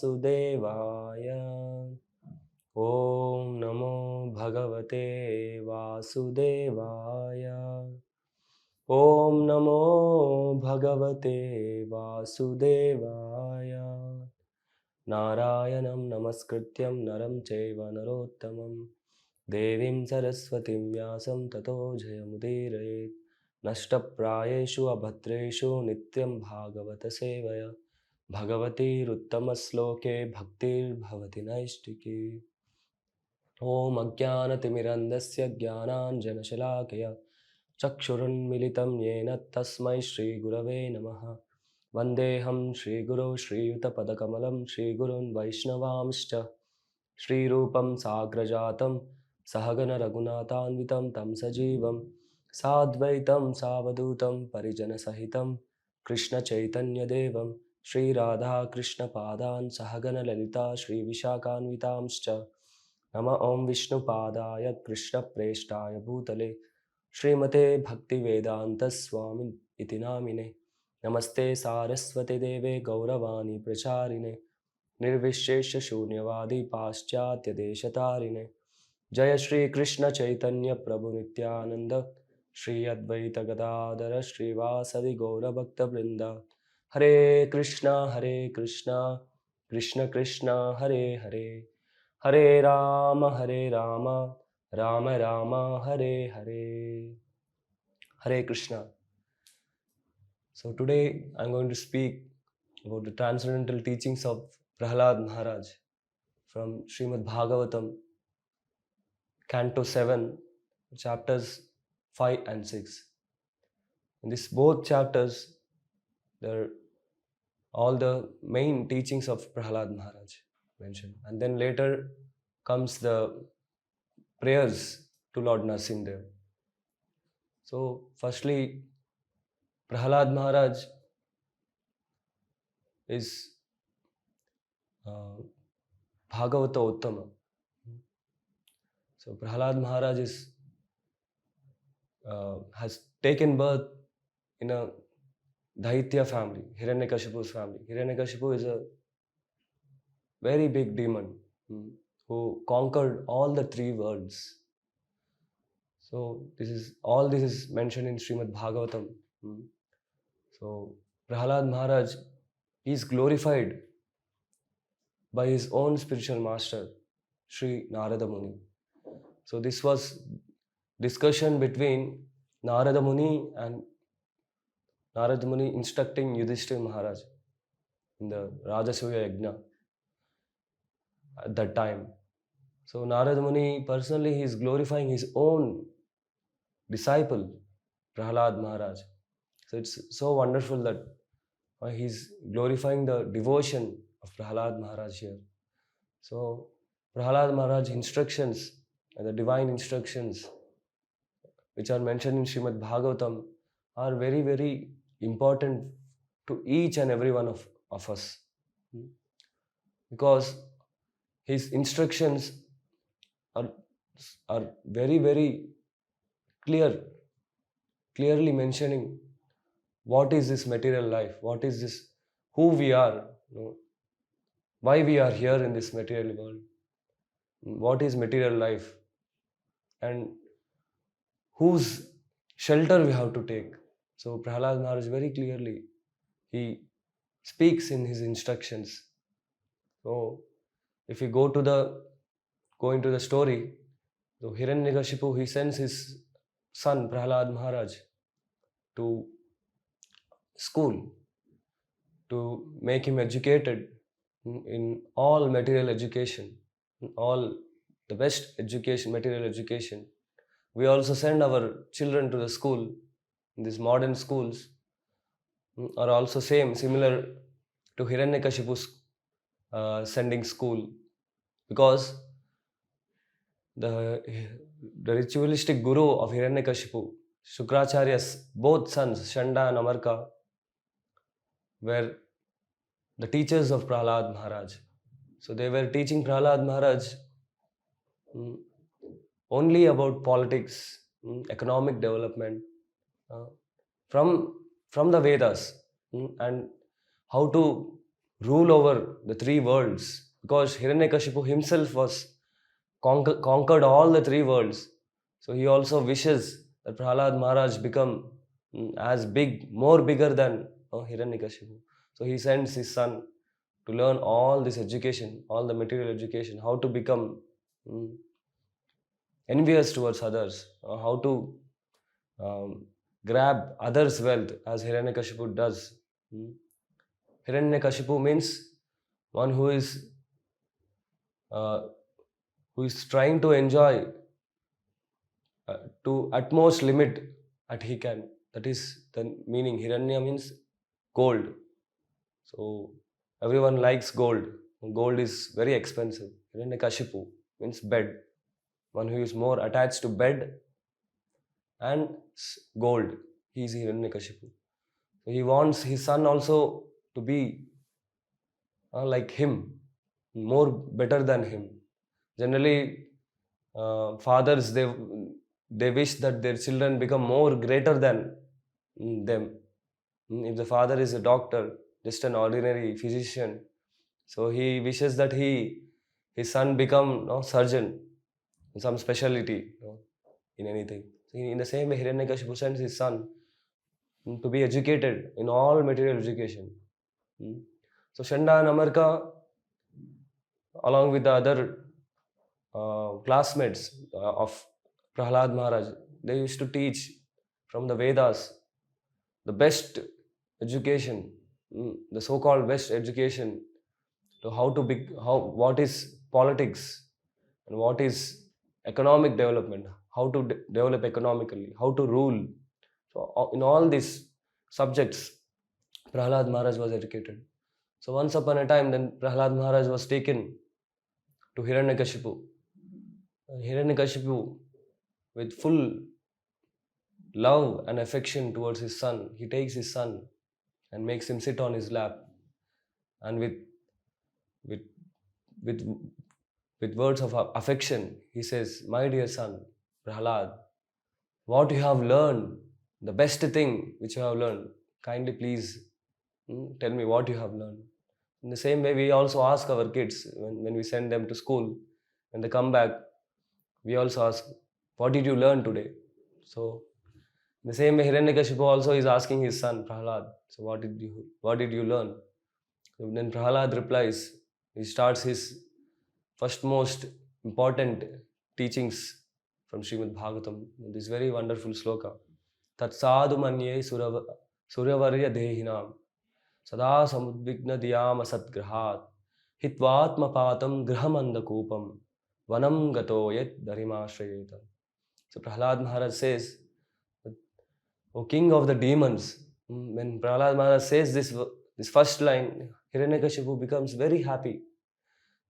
Vasudevaya. Om Namo Bhagavate Vasudevaya. Om Namo Bhagavate Vasudevaya. Narayanam Namaskrityam Naram Chaiva Narottamam Devim Saraswatim Vyasam Tato Jayamudirayet. Nashtaprayeshu abhatreshu nityam bhagavata sevaya bhagavati ruttamasloke bhaktir bhavati naistiki. Om ajnanatimirandasya jnananjanashalakaya chakshurunmilitam yena tasmai shri gurave namaha. Vandeham shri guru shri yutapadakamalam shri gurun vaishnavamscha shri rupam sagrajatam sahagana raghunathanvitam tam sajivam Sadvaitam Savadutam Parijana Sahitam Krishna Chaitanya Devam Shri Radha Krishna Padan Sahagana Lalita Shri Vishakhanvitamscha Nama Om Vishnu Padaya Krishna Preshtaya Bhutale Srimate Bhakti Vedanta Swami Itinamine Namaste Saraswate Deve Gauravani Pracharine Nirvishesha Shunyavadi Paschatya Deshatarine Jaya Shri Krishna Chaitanya Prabhu Nityananda Shri Advaita Gadadara Shri Vasadi Gaura Bhakta Vrinda Hare Krishna Krishna Krishna Hare Hare Hare Rama Rama Rama Hare Hare. Hare Krishna. So today I am going to speak about the transcendental teachings of Prahlad Maharaj from Srimad Bhagavatam, Canto 7, chapters 5 and 6. In these both chapters, there are all the main teachings of Prahlad Maharaj mentioned. And then later comes the prayers to Lord Narasimha. So firstly, Prahlad Maharaj is Bhagavata Uttama. So Prahlad Maharaj has taken birth in a Daitya family, Hiranyakasipu's family. Hiranyakasipu is a very big demon who conquered all the three worlds. So this is mentioned in Srimad Bhagavatam. So Prahlad Maharaj is glorified by his own spiritual master, Sri Narada Muni. So this was discussion between Narada Muni and Narada Muni instructing Yudhishthira Maharaj in the Rajasuya Yajna at that time. So Narada Muni personally is glorifying his own disciple, Prahlad Maharaj. So it's so wonderful that he's glorifying the devotion of Prahlad Maharaj here. So Prahlad Maharaj instructions and the divine instructions which are mentioned in Srimad Bhagavatam are very, very important to each and every one of us. Because his instructions are very, very clearly mentioning what is this material life, what is this, who we are, why we are here in this material world, what is material life, and whose shelter we have to take. So Prahlad Maharaj very clearly, he speaks in his instructions. So if we go into the story, so Hiranyakasipu, he sends his son Prahlad Maharaj to school to make him educated in all material education, all the best education, material education. We also send our children to the school. These modern schools are also similar to Hiranyakasipu's sending school, because the ritualistic guru of Hiranyakasipu, Shukracharya's both sons, Shanda and Amarka, were the teachers of Prahlad Maharaj. So they were teaching Prahlad Maharaj only about politics, economic development, from the Vedas, and how to rule over the three worlds, because Hiranyakashipu himself was conquered all the three worlds. So he also wishes that Prahlad Maharaj become as big, more bigger than Hiranyakashipu. So he sends his son to learn all this education, all the material education, how to become envious towards others, how to grab others' wealth as Hiranyakashipu does. Hiranyakashipu means one uh, who is trying to enjoy to utmost limit that he can. That is the meaning. Hiranya means gold. So everyone likes gold. Gold is very expensive. Hiranyakashipu means bed. One who is more attached to bed and gold. He is Hiranyakashipu. So he wants his son also to be like him, more better than him. Generally, fathers they wish that their children become more greater than them. If the father is a doctor, just an ordinary physician, so he wishes that his son become surgeon, some specialty in anything. So in the same way, Hiranyakashipu sends his son to be educated in all material education. So Shanda and Amarka, along with the other classmates of Prahlad Maharaj, they used to teach from the Vedas the best education, the so-called best education, to what is politics and what is economic development, how to develop economically, how to rule. So in all these subjects, Prahlad Maharaj was educated. So once upon a time, then Prahlad Maharaj was taken to Hiranyakashipu. Hiranyakashipu, with full love and affection towards his son, he takes his son and makes him sit on his lap, and with with with words of affection, he says, "My dear son, Prahlad, what you have learned, the best thing which you have learned, kindly please tell me what you have learned." In the same way, we also ask our kids when we send them to school, when they come back, we also ask, "What did you learn today?" So, in the same way, Hiranyakashipu also is asking his son Prahlad, "So what did you learn?" So then Prahlad replies. He starts his first most important teachings from Srimad Bhagavatam. This very wonderful sloka. Tat sadhu manye suryavarya dehinam sada samudvigna diyam asatgrahat hitvatma patam grahamandakupam vanam gato yet darimashrayeta. So Prahlad Maharaj says, "O king of the demons," when Prahlad Maharaj says this first line, Hiranyakashipu becomes very happy,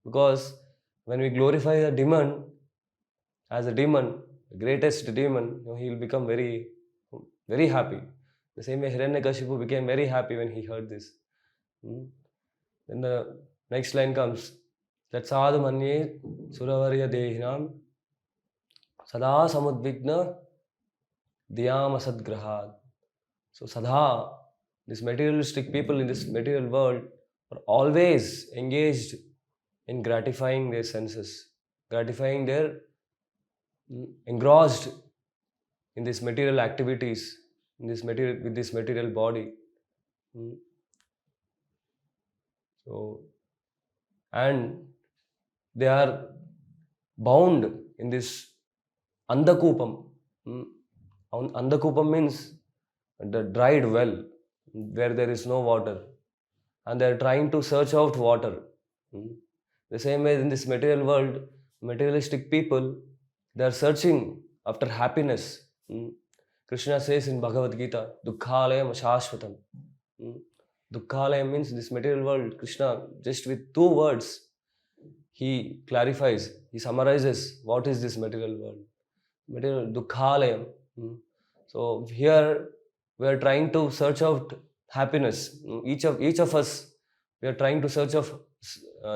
because when we glorify the demon as a demon, the greatest demon, he will become very, very happy. The same way Hiranyakashipu became very happy when he heard this. Then the next line comes, "Tat sadhu manye suravarya dehinam sada samudvigna diyam asadgrahat." So Sadha, these materialistic people in this material world are always engaged in gratifying their senses, gratifying their engrossed in these material activities, in this material with this material body. So, and they are bound in this andakupam. Andakupam means the dried well where there is no water, and they are trying to search out water. The same way in this material world, materialistic people, they are searching after happiness. Krishna says in Bhagavad Gita, "Dukkhalayam ashashvatam." Dukkhalayam means this material world. Krishna, just with two words, he clarifies, he summarizes what is this material world. Material Dukkhalayam. So here we are trying to search out happiness. Each of us, we are trying to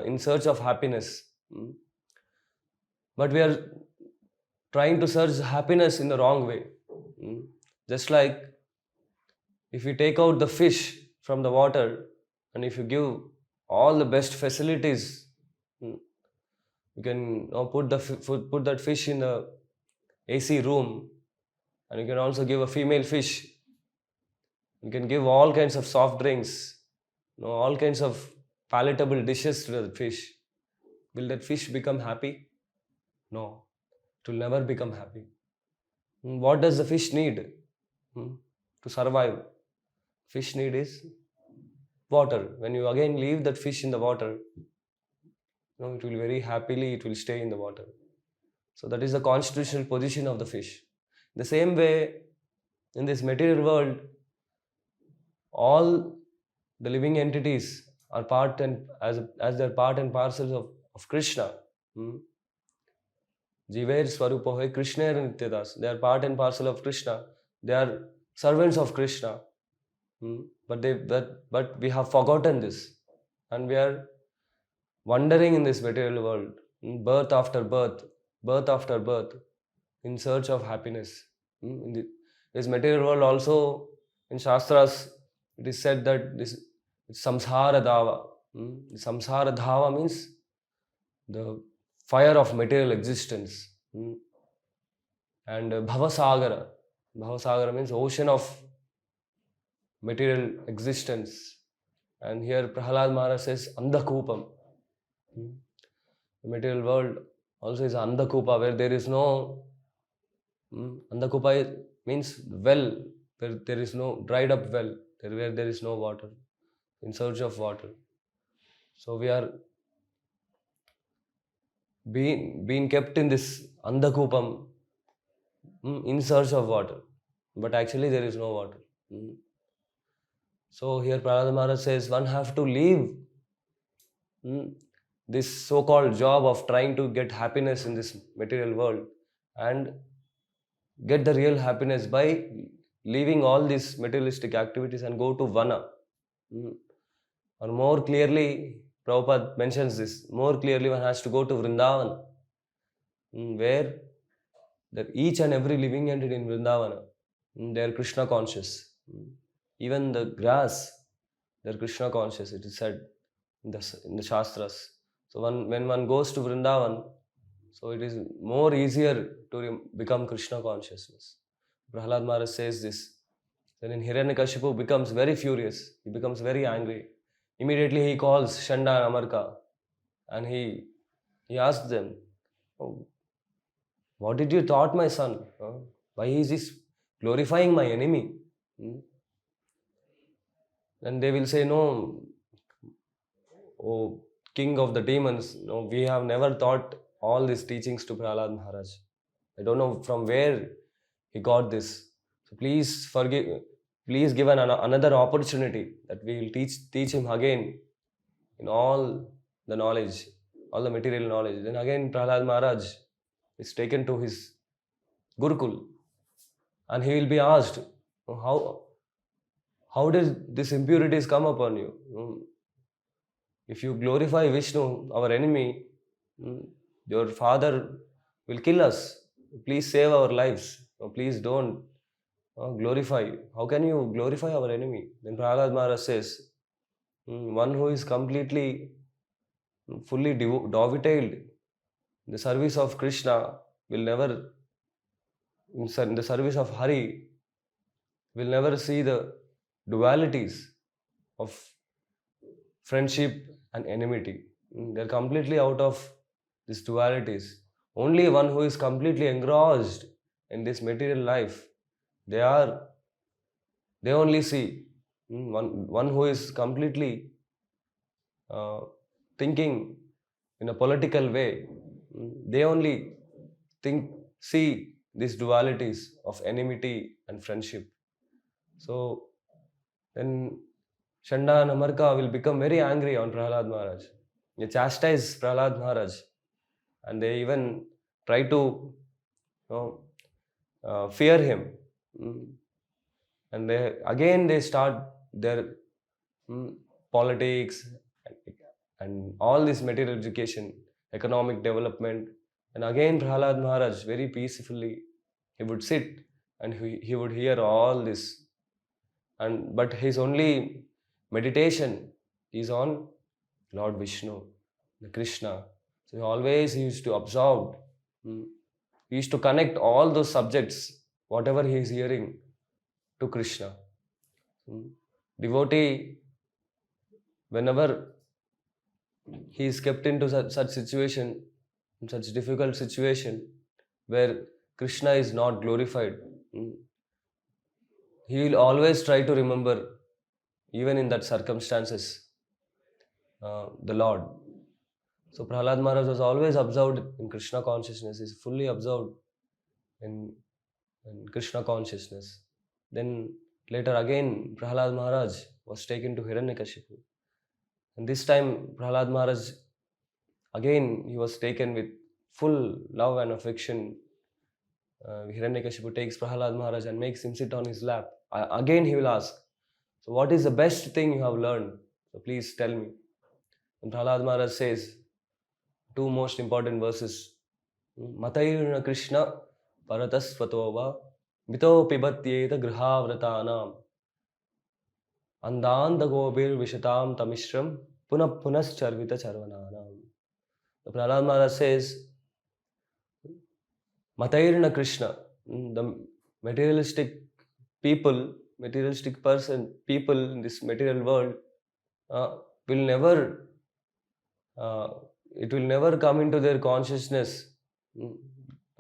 in search of happiness. But we are trying to search happiness in the wrong way. Just like if you take out the fish from the water and if you give all the best facilities. Mm. You can put that fish in the AC room, and you can also give a female fish. You can give all kinds of soft drinks, all kinds of palatable dishes to the fish. Will that fish become happy? No, it will never become happy. What does the fish need to survive? Fish need is water. When you again leave that fish in the water, it will very happily, it will stay in the water. So that is the constitutional position of the fish. The same way, in this material world, all the living entities are part and as they're part and parcels of Krishna. Jiver Swarupohe Krishna Nityadas. They are part and parcel of Krishna. They are servants of Krishna. But we have forgotten this. And we are wandering in this material world, birth after birth, in search of happiness. In this material world also, in Shastras, it is said that this samsara dhava. Samsara dhava means the fire of material existence. And bhavasagara. Bhavasagara means ocean of material existence. And here Prahlad Maharaj says Andhakupam. The material world also is Andhakupa, where there is no Andhakupa means well, where there is no dried up well, where there is no water, in search of water. So we are being kept in this Andhakupam in search of water, but actually there is no water. So here Prahlad Maharaj says one have to leave this so-called job of trying to get happiness in this material world and get the real happiness by leaving all these materialistic activities and go to Vana. Or more clearly, Prabhupada mentions this, more clearly one has to go to Vrindavan, where each and every living entity in Vrindavana, they are Krishna conscious. Even the grass, they are Krishna conscious, it is said in the Shastras. So when one goes to Vrindavan, so it is more easier to become Krishna consciousness. Prahlad Maharaj says this. Then in Hiranyakasipu becomes very furious. He becomes very angry. Immediately he calls Shanda and Amarka and he asks them, "Oh, what did you taught my son? Why is this glorifying my enemy?" And they will say, "No, oh king of the demons, no, we have never taught all these teachings to Prahlad Maharaj. I don't know from where he got this. So please give another opportunity that we will teach him again in all the knowledge, all the material knowledge." Then again Prahlad Maharaj is taken to his Gurukul and he will be asked, how did these impurities come upon you? If you glorify Vishnu, our enemy, your father will kill us. Please save our lives. Please don't glorify. How can you glorify our enemy? Then Prahlad Maharaj says, one who is completely, fully dovetailed in the service of Krishna will never, in the service of Hari, will never see the dualities of friendship and enmity. They're completely out of these dualities. Only one who is completely engrossed in this material life, they only see one who is completely thinking in a political way. They only see these dualities of enmity and friendship. So then Shanda and Amarka will become very angry on Prahlad Maharaj. They chastise Prahlad Maharaj and they even try to fear him. And they start their politics and all this material education, economic development. And again Prahlad Maharaj very peacefully, he would sit and he would hear all this. But his only meditation is on Lord Vishnu, the Krishna. So he used to observe. He used to connect all those subjects, whatever he is hearing, to Krishna. Devotee, whenever he is kept into such situation, such difficult situation, where Krishna is not glorified, he will always try to remember, even in that circumstances, the Lord. So Prahlad Maharaj was always observed in Krishna consciousness. He is fully absorbed in Krishna consciousness. Then later again, Prahlad Maharaj was taken to Hiranyakasipu. And this time, Prahlad Maharaj, again, he was taken with full love and affection. Hiranyakasipu takes Prahlad Maharaj and makes him sit on his lap. Again, he will ask, so what is the best thing you have learned? So please tell me. And Prahlad Maharaj says, two most important verses. Matayirna Krishna paratasvatova mito pibatyeta grihavratanam andanda gobir vishatam tamishram punas charvita charvananam. The Prahlad Maharaj says, Matayirna Krishna, the materialistic people, people in this material world will never, it will never come into their consciousness.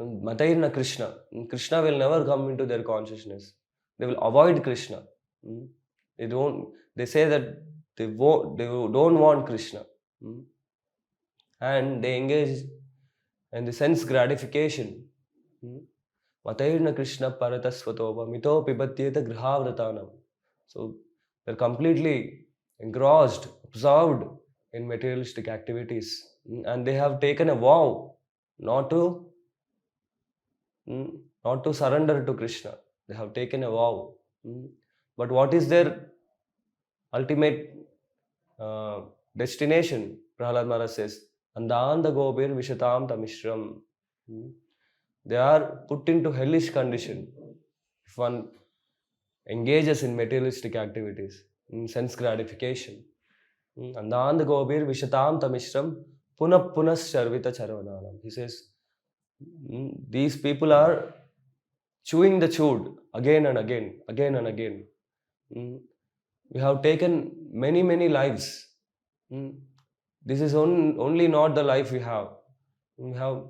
Matayirna Krishna, Krishna will never come into their consciousness. They will avoid Krishna. They say that they don't want Krishna. And they engage in the sense gratification. Matayirna Krishna paratasvatova mito pibatyeta grihavratanam. So they're completely engrossed, absorbed in materialistic activities. And they have taken a vow not to surrender to Krishna. They have taken a vow. But what is their ultimate destination? Prahlad Maharaj says, Andanda gobir vishatam tamishram. They are put into hellish condition if one engages in materialistic activities, in sense gratification. Andanda gobir vishatam tamishram punas charvita charvananam. He says, these people are chewing the chewed again and again, again and again. We have taken many lives. This is only not the life we have. We have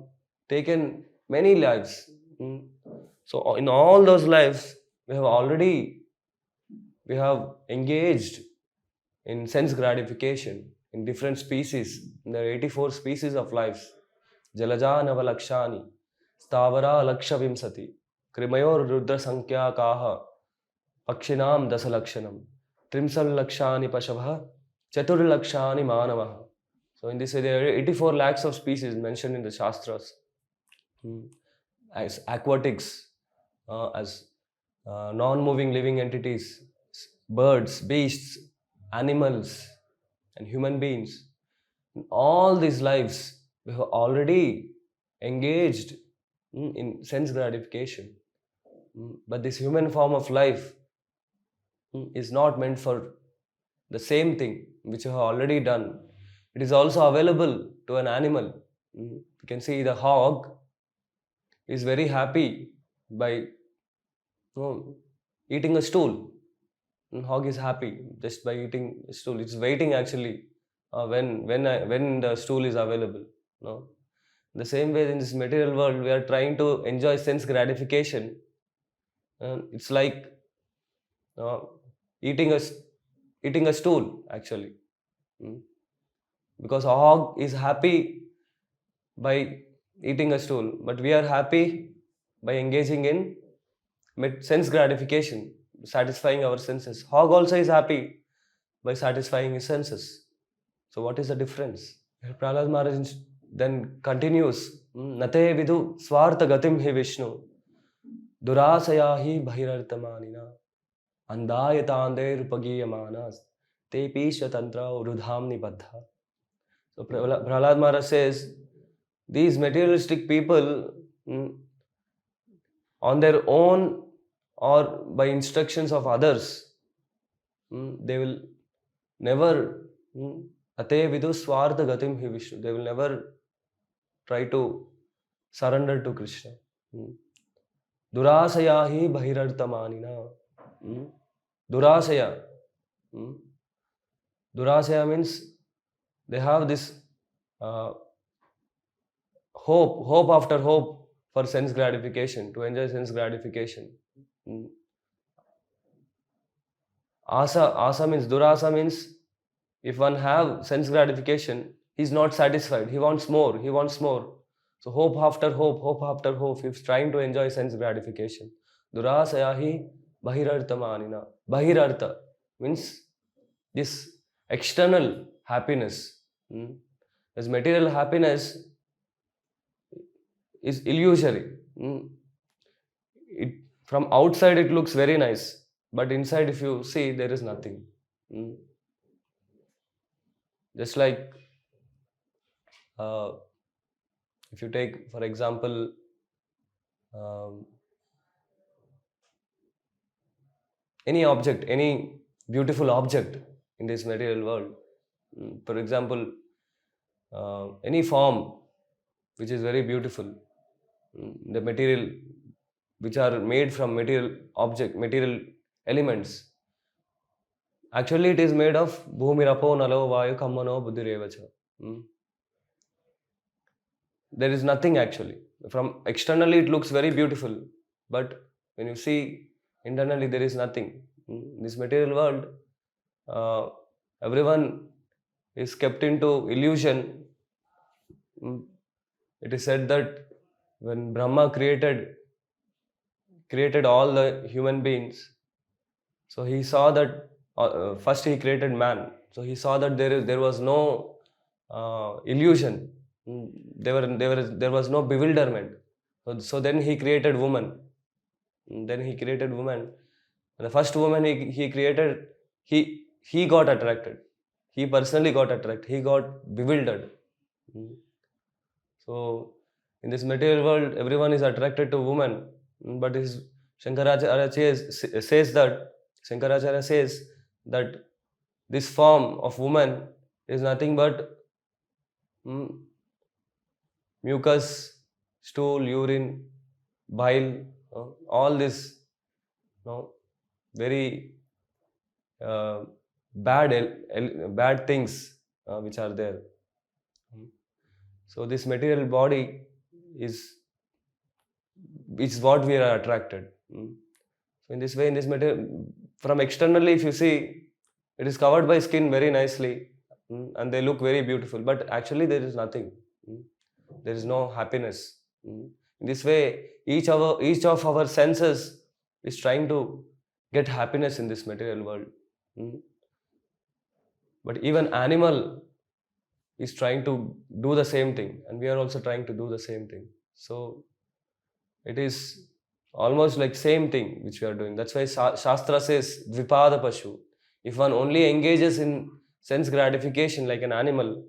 taken many lives. So in all those lives, we have engaged in sense gratification in different species. There are 84 species of lives. Jalaja navalakshani, stavara lakshavimsati, krimayor rudra sankhya kaha, pakshinam dasalakshanam, trimsal lakshani pashavah, chatur lakshani manavaha. So in this way, there are 84 lakhs of species mentioned in the Shastras. As aquatics, as non-moving living entities, birds, beasts, animals, and human beings. In all these lives, we have already engaged in sense gratification. But this human form of life is not meant for the same thing which you have already done. It is also available to an animal. You can see the hog is very happy by eating a stool. Hog is happy just by eating a stool. It's waiting actually when the stool is available. The same way in this material world, we are trying to enjoy sense gratification. It's like eating a stool actually. Because a hog is happy by eating a stool, but we are happy by engaging in sense gratification, satisfying our senses. Hog also is happy by satisfying his senses. So what is the difference? Prahlad Maharaj then continues, Nate vidu swartha gatim hi Vishnu, durasaya hi bhirartamanina, andayatande rupagiyamanas, te pisha tantra urudhamni baddha. So Prahlad Maharaj says, these materialistic people, on their own or by instructions of others, they will never Ate vidu swartha gatim hi Vishnu. They will never try to surrender to Krishna. Durasaya hi bahirartamanina. Durasaya. Durasaya means they have this uh, hope after hope for sense gratification, to enjoy sense gratification. Asa means, durasa means, if one have sense gratification, he's not satisfied. He wants more. He wants more. So hope after hope, he's trying to enjoy sense gratification. Durasayahi bahirartamanina. Bahirartha means this external happiness. This material happiness is illusory. From outside it looks very nice, but inside if you see, there is nothing. Just like if you take, for example, any object, any beautiful object in this material world, for example, any form which is very beautiful, the material which are made from material object, material elements, actually it is made of bhumirapo nalo vayu kammano buddhirevacha. There is nothing actually. From externally it looks very beautiful, but when you see internally, there is nothing. In this material world, everyone is kept into illusion. It is said that when Brahma created all the human beings, so he saw that first he created man. So he saw that there was no illusion. There was no bewilderment. So then he created woman. Then he created woman. And the first woman he created, he got attracted. He personally got attracted. He got bewildered. So in this material world, everyone is attracted to woman. But Shankaracharya says that this form of woman is nothing but mucus, stool, urine, bile, all this very bad things which are there. So this material body is what we are attracted. So in this way, in this material, from externally, if you see, it is covered by skin very nicely, and they look very beautiful. But actually, there is nothing. There is no happiness. In this way, each of our senses is trying to get happiness in this material world. But even animal is trying to do the same thing, and we are also trying to do the same thing. So it is almost like same thing which we are doing. That's why Shastra says Dvipada Pashu. If one only engages in sense gratification like an animal,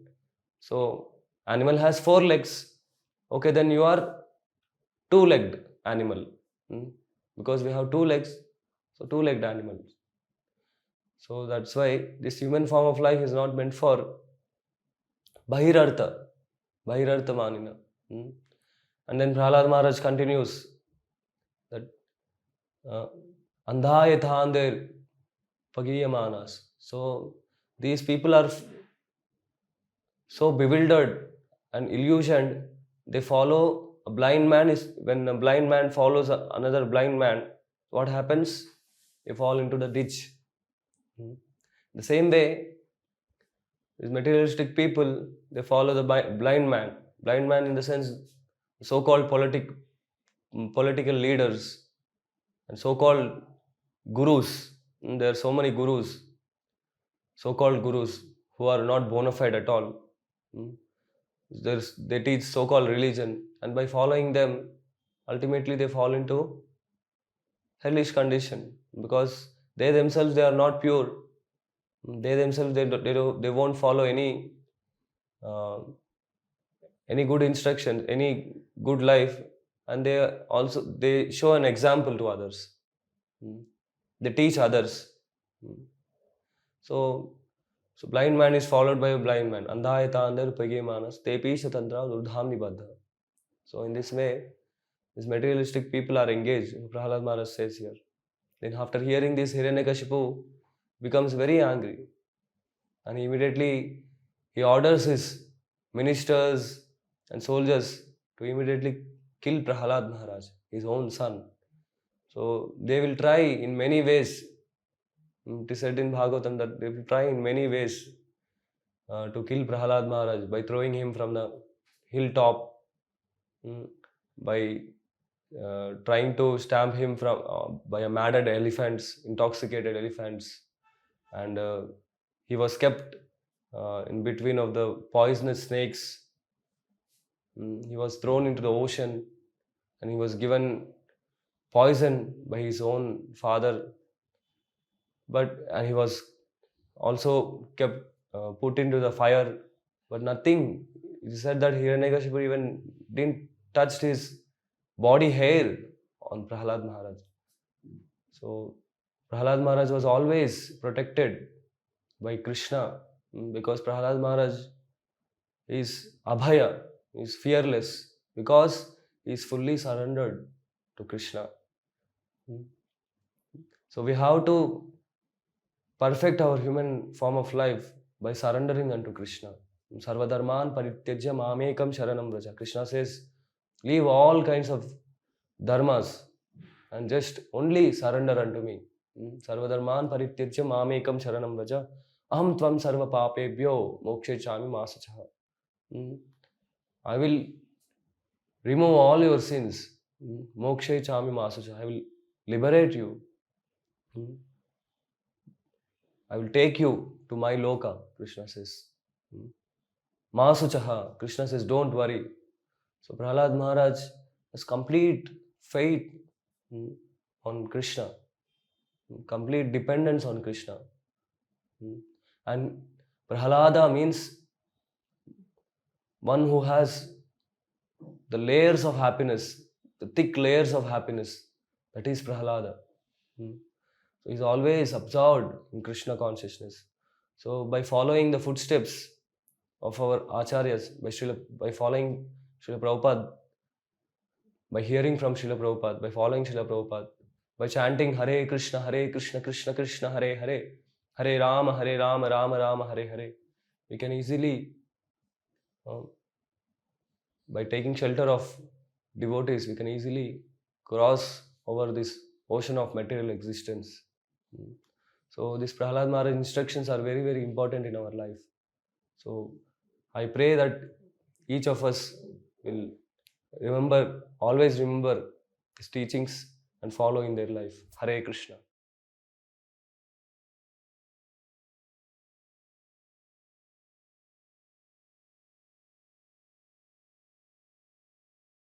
so animal has 4 legs. Okay, then you are 2-legged animal. Because we have 2 legs, so 2-legged animals. So that's why this human form of life is not meant for Bahirartha Manina. And then Prahlad Maharaj continues that Andhayathander Pagiyamanas. So these people are so bewildered and illusioned, they follow a blind man. When a blind man follows another blind man, what happens? They fall into the ditch. The same way, these materialistic people, they follow the blind man. Blind man in the sense, so-called political leaders and so-called gurus. There are so many gurus, so-called gurus, who are not bona fide at all. They teach so-called religion, and by following them, ultimately they fall into hellish condition, because they themselves, they are not pure. They themselves, they won't follow any good instruction, any good life, and they show an example to others. They teach others. So So blind man is followed by a blind man. Andhayata andar page manas tepi shatantra urdham nibadha. So in this way, these materialistic people are engaged. Prahlad Maharaj says here. Then after hearing this, Hiranyakashipu becomes very angry. And immediately he orders his ministers and soldiers to immediately kill Prahlad Maharaj, his own son. So they will try in many ways. It is said in Bhagavatam that they will try in many ways to kill Prahlad Maharaj by throwing him from the hilltop, by trying to stamp him from by a madded elephants, intoxicated elephants, and he was kept in between of the poisonous snakes. He was thrown into the ocean, and he was given poison by his own father. And he was also kept put into the fire, but nothing. It is said that Hiranyakashipu even didn't touch his body hair on Prahlad Maharaj. So Prahlad Maharaj was always protected by Krishna, because Prahlad Maharaj is Abhaya, is fearless, because he is fully surrendered to Krishna. So we have to perfect our human form of life by surrendering unto Krishna. Sarvadharman parityajya mamekam sharanam vraja. Krishna says, leave all kinds of dharmas and just only surrender unto me. Sarvadharman parityajya mamekam sharanam vraja. Aham tvam sarva papebhyo mokshe chami masachaha. I will remove all your sins. Mokshe chami masachaha. I will liberate you. I will take you to my loka, Krishna says. Masuchaha, Krishna says, don't worry. So Prahlad Maharaj has complete faith on Krishna, complete dependence on Krishna. And Prahlada means one who has the layers of happiness, the thick layers of happiness. That is Prahlada. So he's always absorbed in Krishna consciousness. So by following the footsteps of our acharyas, by following Srila Prabhupada, by hearing from Srila Prabhupada, by following Srila Prabhupada, by chanting Hare Krishna, Krishna Krishna, Hare Hare, Hare Rama, Rama Rama, Hare Hare, we can easily, by taking shelter of devotees, we can easily cross over this ocean of material existence. So this Prahlad Maharaj instructions are very, very important in our life. So I pray that each of us will always remember his teachings and follow in their life. Hare Krishna.